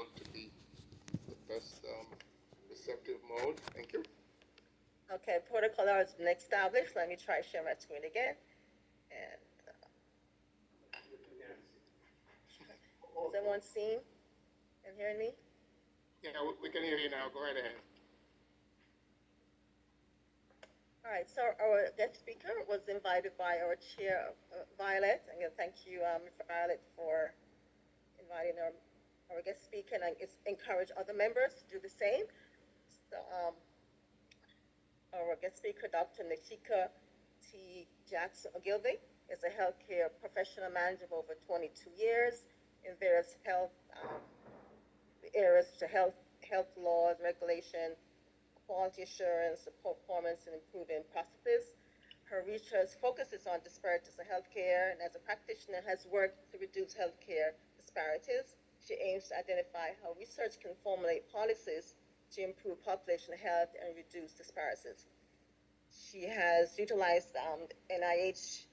want to be the best receptive mode. Thank you. Okay, protocol has been established. Let me try share my screen again. And is everyone seeing and hearing me? Yeah, we can hear you now. Go right ahead. All right, so our guest speaker was invited by our chair, Violet. And again, thank you, Violet, for inviting our guest speaker, and I encourage other members to do the same. So, our guest speaker, Dr. Nikika T. Jackson Ogilvy, is a healthcare professional manager of over 22 years in various health areas to health laws, regulation, quality assurance, performance, and improving processes. Her research focuses on disparities in healthcare, and as a practitioner, has worked to reduce healthcare disparities. She aims to identify how research can formulate policies to improve population health and reduce disparities. She has utilized NIH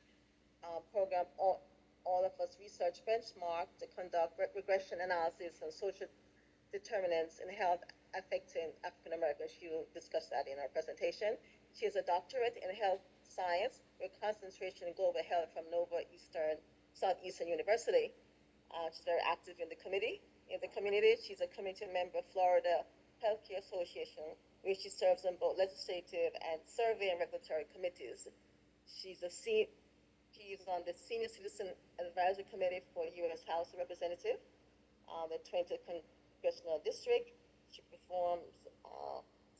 program, all of us research benchmark to conduct regression analysis on social determinants in health affecting African Americans. She will discuss that in our presentation. She has a doctorate in health science with concentration in global health from Southeastern University. She's very active in the committee. In the community, she's a committee member of Florida Healthcare Association, where she serves on both legislative and survey and regulatory committees. She's on the Senior Citizen Advisory Committee for U.S. House of Representatives, the 20th Congressional District. She performs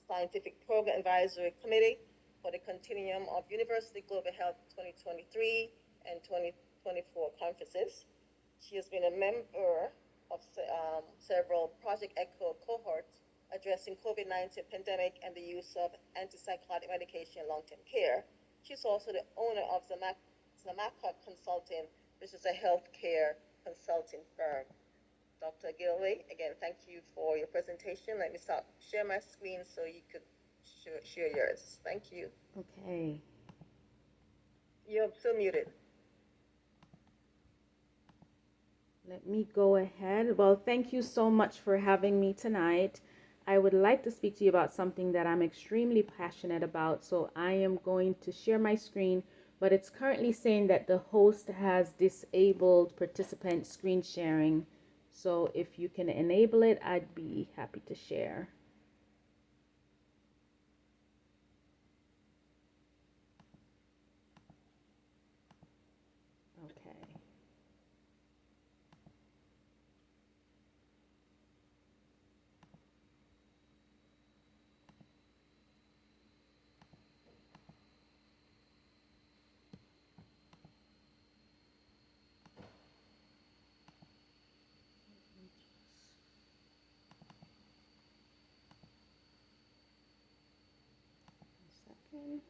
Scientific Program Advisory Committee for the Continuum of University Global Health 2023 and 2024 conferences. She has been a member of several Project ECHO cohorts addressing COVID-19 pandemic and the use of antipsychotic medication in long-term care. She's also the owner of Zamaka Consulting, which is a healthcare consulting firm. Dr. Gilway, again, thank you for your presentation. Let me share my screen so you could share yours. Thank you. Okay. You're still muted. Let me go ahead. Well, thank you so much for having me tonight. I would like to speak to you about something that I'm extremely passionate about. So I am going to share my screen, but it's currently saying that the host has disabled participant screen sharing. So if you can enable it, I'd be happy to share. Okay. Second.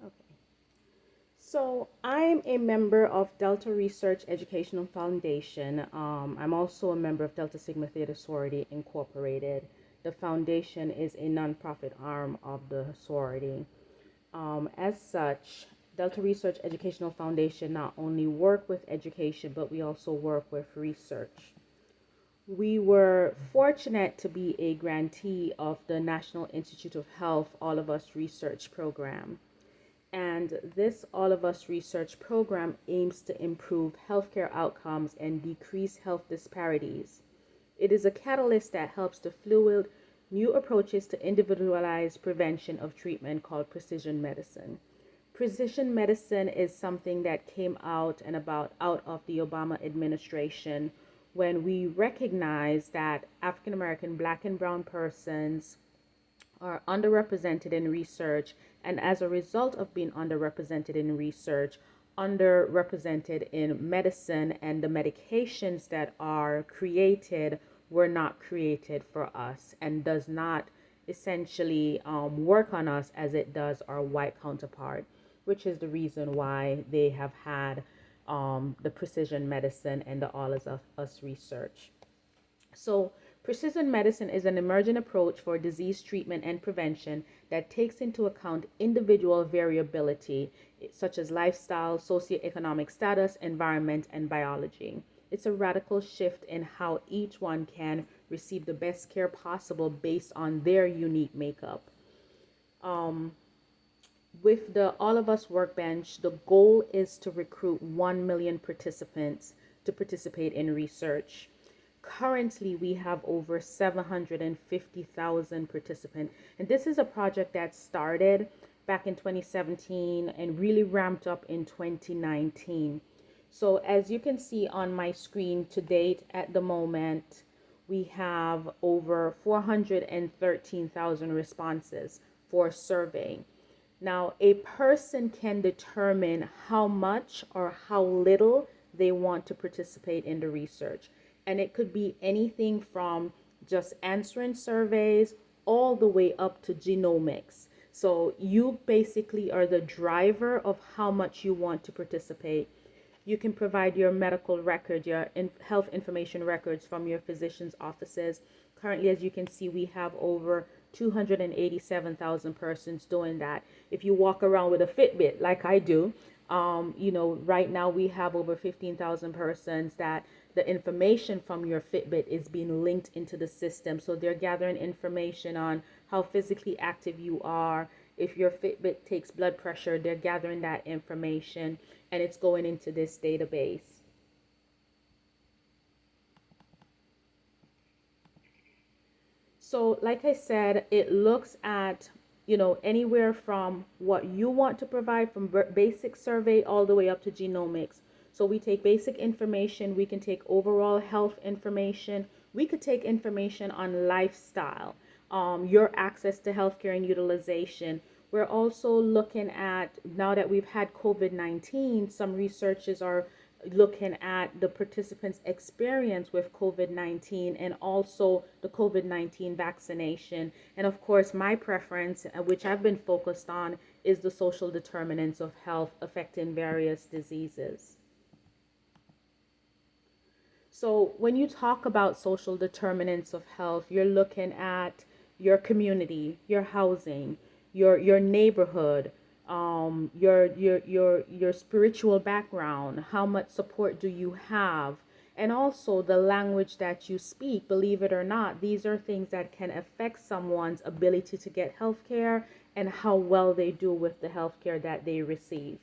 Okay. So I'm a member of Delta Research Educational Foundation. I'm also a member of Delta Sigma Theta Sorority Incorporated. The foundation is a nonprofit arm of the sorority. As such, Delta Research Educational Foundation not only work with education, but we also work with research. We were fortunate to be a grantee of the National Institute of Health All of Us Research Program. And this All of Us research program aims to improve healthcare outcomes and decrease health disparities. It is a catalyst that helps to fuel new approaches to individualized prevention of treatment called precision medicine. Precision medicine is something that came out and about out of the Obama administration when we recognized that African American, Black, and Brown persons are underrepresented in research, and as a result of being underrepresented in research, underrepresented in medicine and the medications that are created were not created for us and does not essentially work on us as it does our white counterpart, which is the reason why they have had the precision medicine and the All of Us research. So, precision medicine is an emerging approach for disease treatment and prevention that takes into account individual variability, such as lifestyle, socioeconomic status, environment, and biology. It's a radical shift in how each one can receive the best care possible based on their unique makeup. Um, with the All of Us Workbench, the goal is to recruit 1 million participants to participate in research. Currently, we have over 750,000 participants, and this is a project that started back in 2017 and really ramped up in 2019. So as you can see on my screen to date at the moment, we have over 413,000 responses for surveying. Now, a person can determine how much or how little they want to participate in the research. And it could be anything from just answering surveys all the way up to genomics. So you basically are the driver of how much you want to participate. You can provide your medical record, your health information records from your physician's offices. Currently, as you can see, we have over 287,000 persons doing that. If you walk around with a Fitbit like I do, right now we have over 15,000 persons that the information from your Fitbit is being linked into the system. So they're gathering information on how physically active you are. If your Fitbit takes blood pressure, they're gathering that information and it's going into this database. So like I said, it looks at, anywhere from what you want to provide from basic survey all the way up to genomics. So we take basic information, we can take overall health information, we could take information on lifestyle, your access to healthcare and utilization. We're also looking at, now that we've had COVID-19, some researchers are looking at the participants' experience with COVID-19 and also the COVID-19 vaccination. And of course, my preference, which I've been focused on, is the social determinants of health affecting various diseases. So when you talk about social determinants of health, you're looking at your community, your housing, your neighborhood, your spiritual background, how much support do you have, and also the language that you speak. Believe it or not, these are things that can affect someone's ability to get health care and how well they do with the health care that they receive.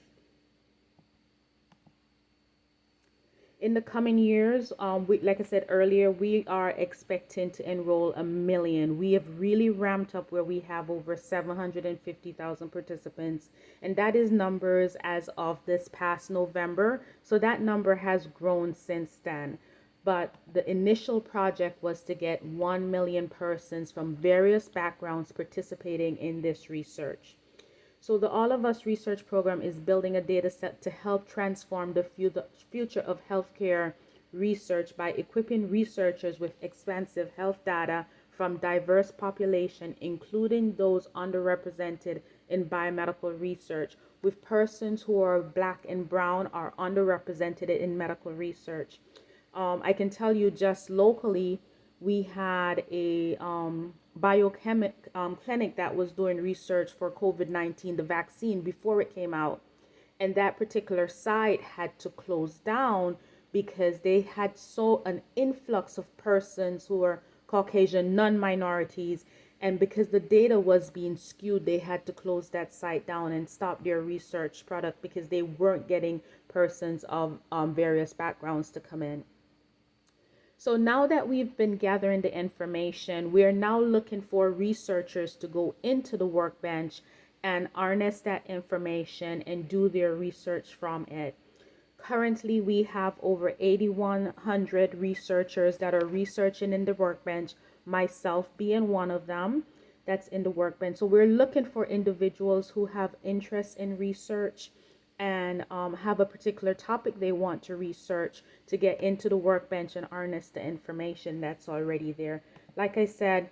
In the coming years, like I said earlier, we are expecting to enroll 1 million. We have really ramped up where we have over 750,000 participants, and that is numbers as of this past November. So that number has grown since then. But the initial project was to get 1 million persons from various backgrounds participating in this research. So the All of Us research program is building a data set to help transform the future of healthcare research by equipping researchers with expansive health data from diverse population, including those underrepresented in biomedical research, with persons who are Black and brown are underrepresented in medical research. I can tell you just locally, we had a biochemic clinic that was doing research for COVID-19, the vaccine, before it came out. And that particular site had to close down because they had an influx of persons who were Caucasian, non-minorities. And because the data was being skewed, they had to close that site down and stop their research product because they weren't getting persons of various backgrounds to come in. So now that we've been gathering the information, we are now looking for researchers to go into the workbench and harness that information and do their research from it. Currently, we have over 8,100 researchers that are researching in the workbench, myself being one of them that's in the workbench. So we're looking for individuals who have interest in research and have a particular topic they want to research to get into the workbench and harness the information that's already there. Like I said,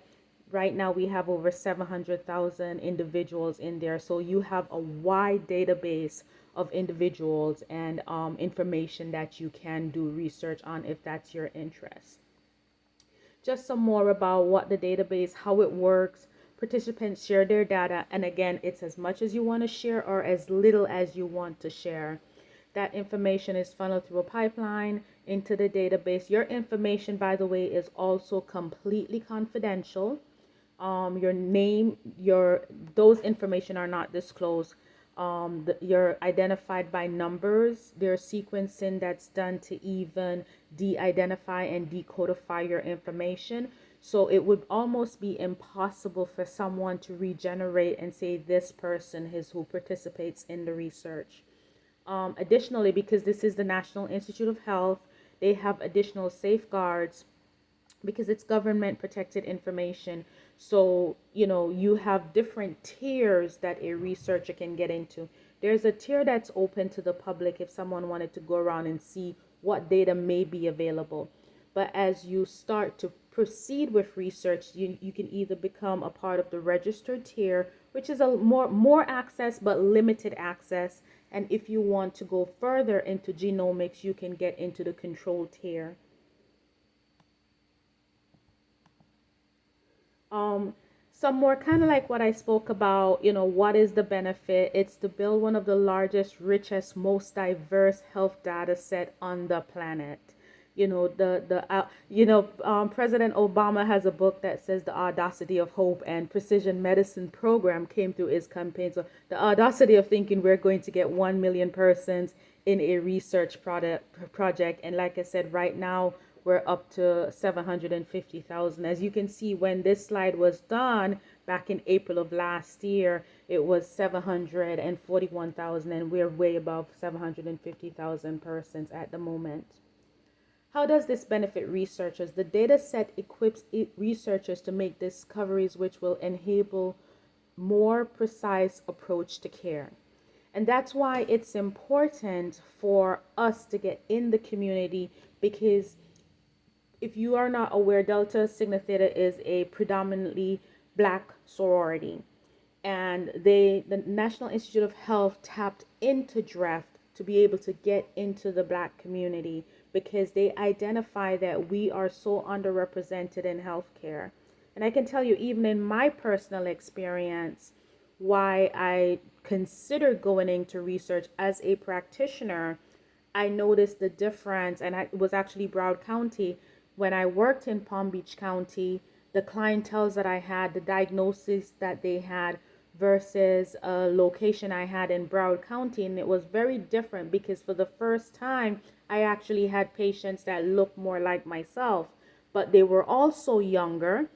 right now we have over 700,000 individuals in there. So you have a wide database of individuals and information that you can do research on if that's your interest. Just some more about what the database, how it works. Participants share their data, and again, it's as much as you want to share or as little as you want to share. That information is funneled through a pipeline into the database. Your information, by the way, is also completely confidential. Your name, those information are not disclosed. You're identified by numbers. There's sequencing that's done to even de-identify and decodify your information. So it would almost be impossible for someone to regenerate and say this person is who participates in the research. Additionally, because this is the National Institute of Health, they have additional safeguards because it's government protected information. So, you have different tiers that a researcher can get into. There's a tier that's open to the public if someone wanted to go around and see what data may be available. But as you start to proceed with research, you can either become a part of the registered tier, which is a more access but limited access. And if you want to go further into genomics, you can get into the control tier. Um, some more kind of like what I spoke about, what is the benefit? It's to build one of the largest, richest, most diverse health data set on the planet. President Obama has a book that says the audacity of hope, and precision medicine program came through his campaign. So the audacity of thinking we're going to get 1 million persons in a research project. And like I said, right now we're up to 750,000. As you can see, when this slide was done back in April of last year, it was 741,000, and we're way above 750,000 persons at the moment. How does this benefit researchers? The data set equips researchers to make discoveries which will enable more precise approach to care. And that's why it's important for us to get in the community, because if you are not aware, Delta Sigma Theta is a predominantly Black sorority. And the National Institute of Health tapped into DREF to be able to get into the Black community because they identify that we are so underrepresented in healthcare. And I can tell you, even in my personal experience, why I considered going into research as a practitioner, I noticed the difference, and it was actually Broward County. When I worked in Palm Beach County, the clientele that I had, the diagnosis that they had versus a location I had in Broward County, and it was very different because for the first time, I actually had patients that looked more like myself, but they were also younger.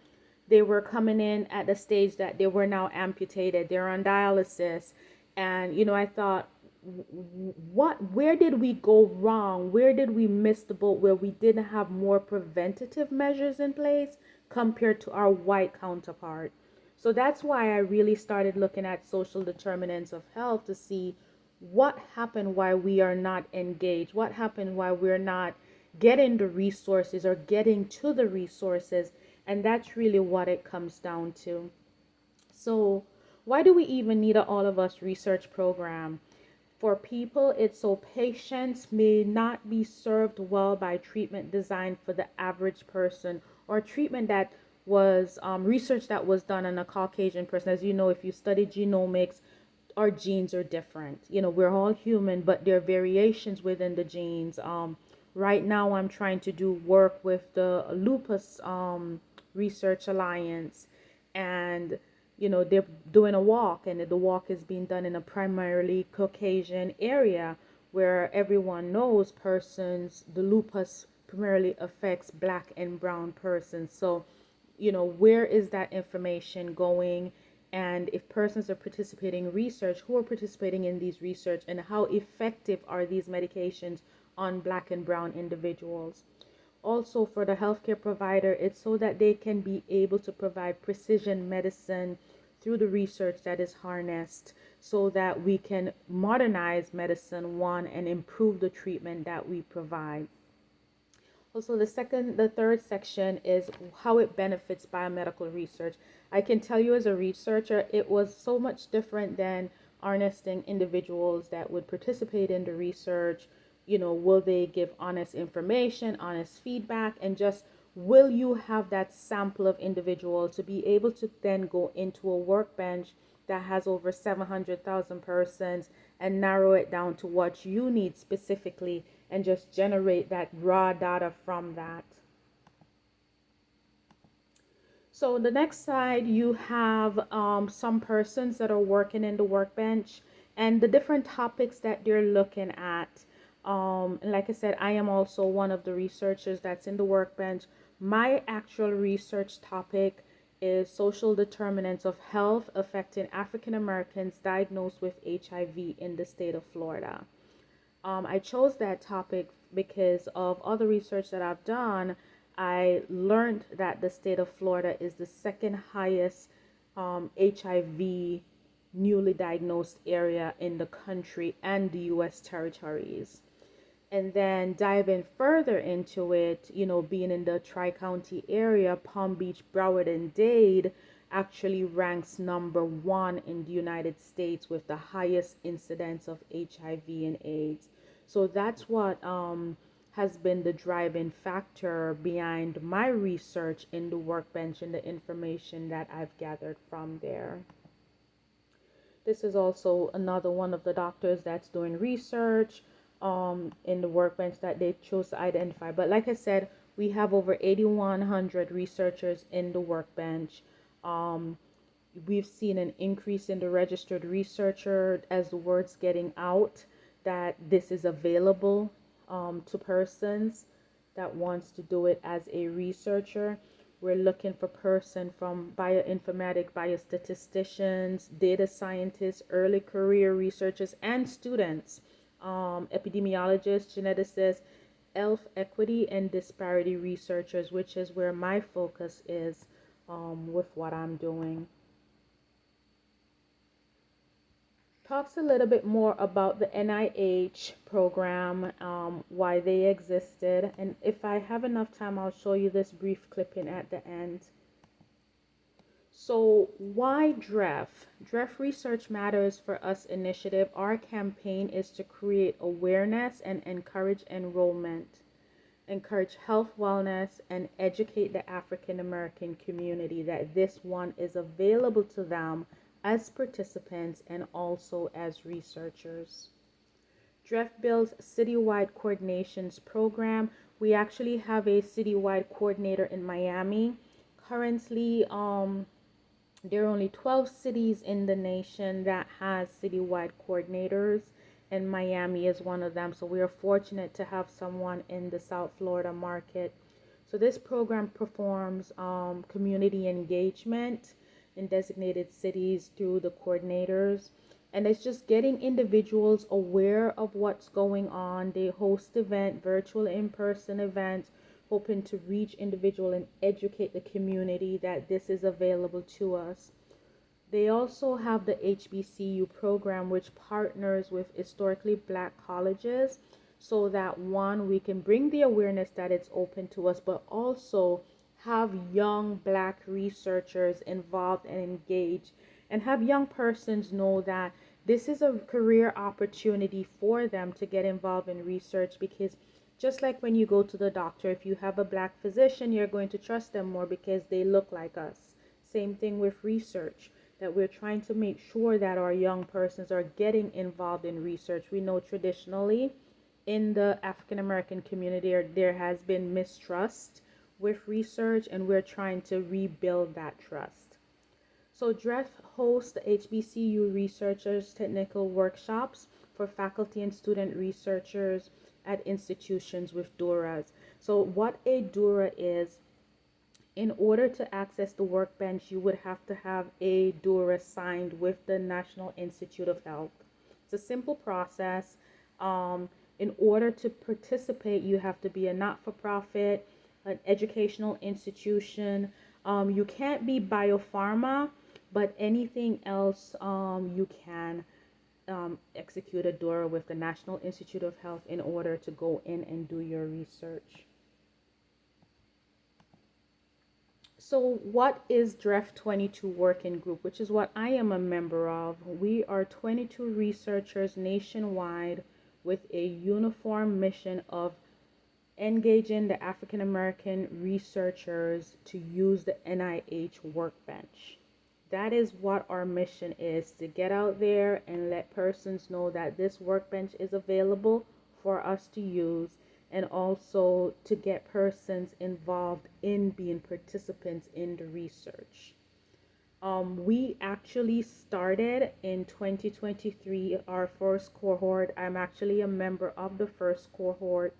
They were coming in at the stage that they were now amputated, they're on dialysis. And I thought, where did we go wrong? Where did we miss the boat, where we didn't have more preventative measures in place compared to our white counterpart? So that's why I really started looking at social determinants of health to see what happened, why we are not engaged, what happened, why we're not getting the resources or getting to the resources. And that's really what it comes down to. So why do we even need a all of us research program? For people, it's so patients may not be served well by treatment designed for the average person, or treatment that was research that was done on a Caucasian person. As you know, if you study genomics, our genes are different. We're all human, but there are variations within the genes. Right now, I'm trying to do work with the Lupus Research Alliance, and they're doing a walk, and the walk is being done in a primarily Caucasian area where everyone knows the lupus primarily affects Black and brown persons. So, where is that information going? And if persons are participating in research, who are participating in these research, and how effective are these medications on Black and brown individuals? Also, for the healthcare provider, it's so that they can be able to provide precision medicine through the research that is harnessed so that we can modernize medicine, one, and improve the treatment that we provide. Also, the third section is how it benefits biomedical research. I can tell you as a researcher, it was so much different than harnessing individuals that would participate in the research. Will they give honest information, honest feedback, and just will you have that sample of individuals to be able to then go into a workbench that has over 700,000 persons and narrow it down to what you need specifically and just generate that raw data from that. So the next slide, you have some persons that are working in the workbench and the different topics that they're looking at. And like I said, I am also one of the researchers that's in the workbench. My actual research topic is social determinants of health affecting African Americans diagnosed with HIV in the state of Florida. I chose that topic because of other research that I've done. I learned that the state of Florida is the second highest HIV newly diagnosed area in the country and the U.S. territories. And then diving further into it, being in the Tri-County area, Palm Beach, Broward, and Dade actually ranks number one in the United States with the highest incidence of HIV and AIDS. So that's what has been the driving factor behind my research in the workbench and the information that I've gathered from there. This is also another one of the doctors that's doing research in the workbench that they chose to identify. But like I said, we have over 8,100 researchers in the workbench. We've seen an increase in the registered researcher as the word's getting out that this is available to persons that wants to do it as a researcher. We're looking for person from bioinformatic, biostatisticians, data scientists, early career researchers, and students, epidemiologists, geneticists, health equity and disparity researchers, which is where my focus is with what I'm doing. Talks a little bit more about the NIH program, why they existed, and if I have enough time, I'll show you this brief clipping at the end. So why DREF? DREF Research Matters for Us initiative. Our campaign is to create awareness and encourage enrollment, encourage health, wellness, and educate the African American community that this one is available to them as participants and also as researchers. DREF builds citywide coordinations program. We actually have a citywide coordinator in Miami. Currently, there are only 12 cities in the nation that has citywide coordinators, and Miami is one of them. So we are fortunate to have someone in the South Florida market. So this program performs community engagement in designated cities through the coordinators, and it's just getting individuals aware of what's going on. They host event, virtual, in-person events, hoping to reach individual and educate the community that this is available to us. They also have the HBCU program, which partners with historically black colleges so that one, we can bring the awareness that it's open to us, but also have young black researchers involved and engaged, and have young persons know that this is a career opportunity for them to get involved in research. Because just like when you go to the doctor, if you have a black physician, you're going to trust them more because they look like us. Same thing with research, that we're trying to make sure that our young persons are getting involved in research. We know traditionally in the African American community there has been mistrust with research, and we're trying to rebuild that trust. So DREF hosts the HBCU researchers technical workshops for faculty and student researchers at institutions with DORAs. So what a DORA is, in order to access the workbench, you would have to have a DORA signed with the National Institute of Health. It's a simple process. In order to participate, you have to be a not-for-profit, an educational institution. You can't be biopharma, But anything else, you can execute a DORA with the National Institute of Health in order to go in and do your research. So what is DREF 22 Working Group, which is what I am a member of? We are 22 researchers nationwide with a uniform mission of engaging the African American researchers to use the NIH workbench. That is what our mission is, to get out there and let persons know that this workbench is available for us to use, and also to get persons involved in being participants in the research. We actually started in 2023, our first cohort. I'm actually a member of the first cohort,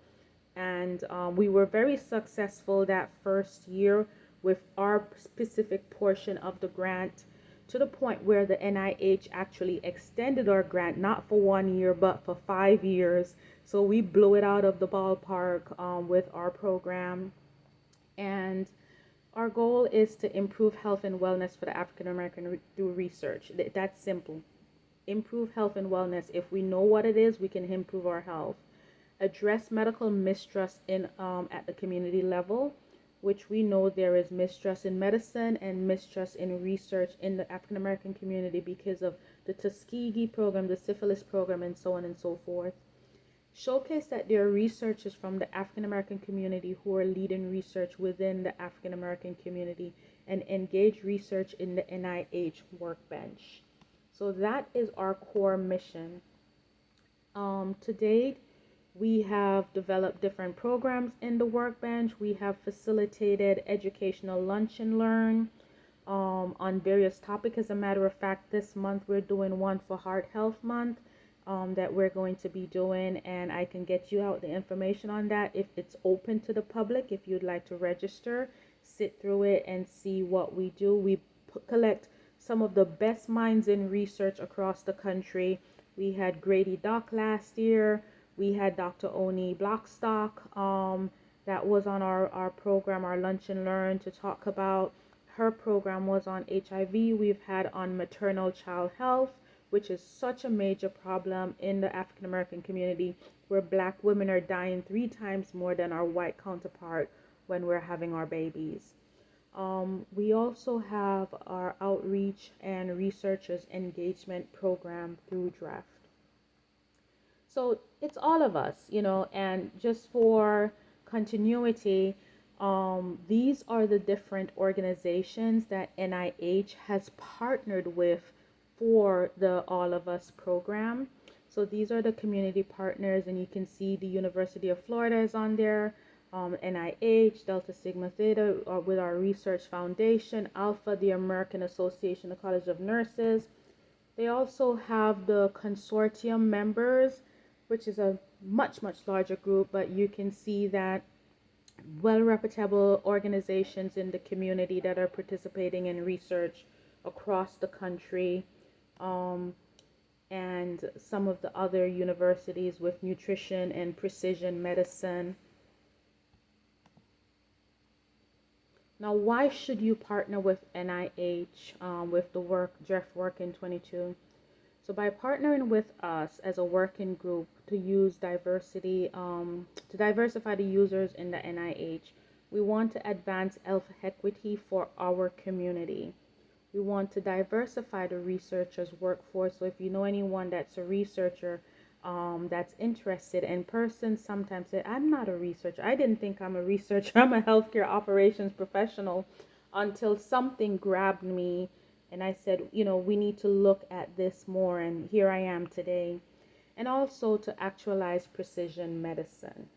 and we were very successful that first year with our specific portion of the grant, to the point where the NIH actually extended our grant not for 1 year but for 5 years. So we blew it out of the ballpark with our program. And our goal is to improve health and wellness for the African American through research. That's simple. Improve health and wellness. If we know what it is, we can improve our health. Address medical mistrust in at the community level, which we know there is mistrust in medicine and mistrust in research in the African American community because of the Tuskegee program, the syphilis program, and so on and so forth. Showcase that there are researchers from the African American community who are leading research within the African American community, and engage research in the NIH workbench. So that is our core mission. To date, we have developed different programs in the workbench. We have facilitated educational lunch and learn on various topics. As a matter of fact, this month we're doing one for Heart Health Month that we're going to be doing, and I can get you out the information on that if it's open to the public. If you'd like to register, sit through it and see what we do. We collect some of the best minds in research across the country. We had Grady Dock last year. We had Dr. Oni Blockstock that was on our program, our Lunch and Learn, to talk about. Her program was on HIV. We've had on maternal child health, which is such a major problem in the African American community, where Black women are dying 3 times more than our white counterpart when we're having our babies. We also have our outreach and researchers engagement program through DREF. So it's all of us, and just for continuity, these are the different organizations that NIH has partnered with for the All of Us program. So these are the community partners, and you can see the University of Florida is on there, NIH, Delta Sigma Theta with our research foundation, Alpha, the American Association of College of Nurses. They also have the consortium members, which is a much, much larger group, but you can see that well-reputable organizations in the community that are participating in research across the country, and some of the other universities with nutrition and precision medicine. Now, why should you partner with NIH with the DREF Working 22? So by partnering with us as a working group to use diversity, to diversify the users in the NIH, we want to advance health equity for our community. We want to diversify the researchers' workforce. So if you know anyone that's a researcher that's interested, and persons sometimes say, I'm not a researcher. I didn't think I'm a researcher. I'm a healthcare operations professional, until something grabbed me and I said, we need to look at this more, and here I am today. And also to actualize precision medicine.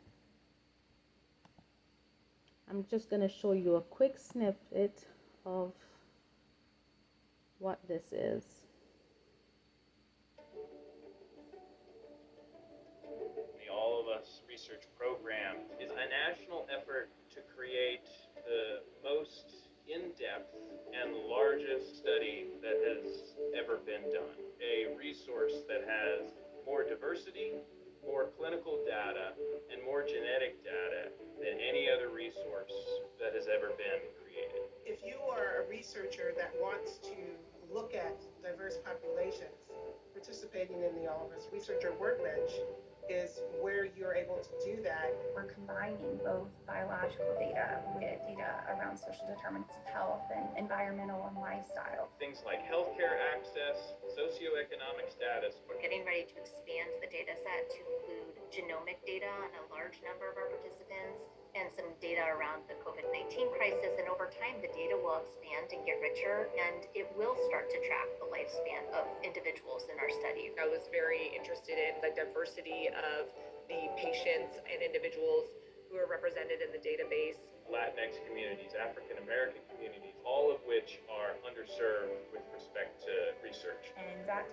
I'm just going to show you a quick snippet of what this is. The All of Us research program is a national effort to create the most in-depth and largest study that has ever been done. A resource that has more diversity, more clinical data, and more genetic data than any other resource that has ever been created. If you are a researcher that wants to look at diverse populations, participating in the All of Us Researcher Workbench is where you're able to do that. We're combining both biological data with data around social determinants of health and environmental and lifestyle. Things like healthcare access, socioeconomic status. We're getting ready to expand the data set to include genomic data on a large number of our participants and some data around the COVID-19 crisis. And over time, the data will expand and get richer, and it will start to track the lifespan of individuals in our study. I was very interested in the diversity of the patients and individuals who are represented in the database. Latinx communities, African American communities, all of which are underserved with respect to research. And that data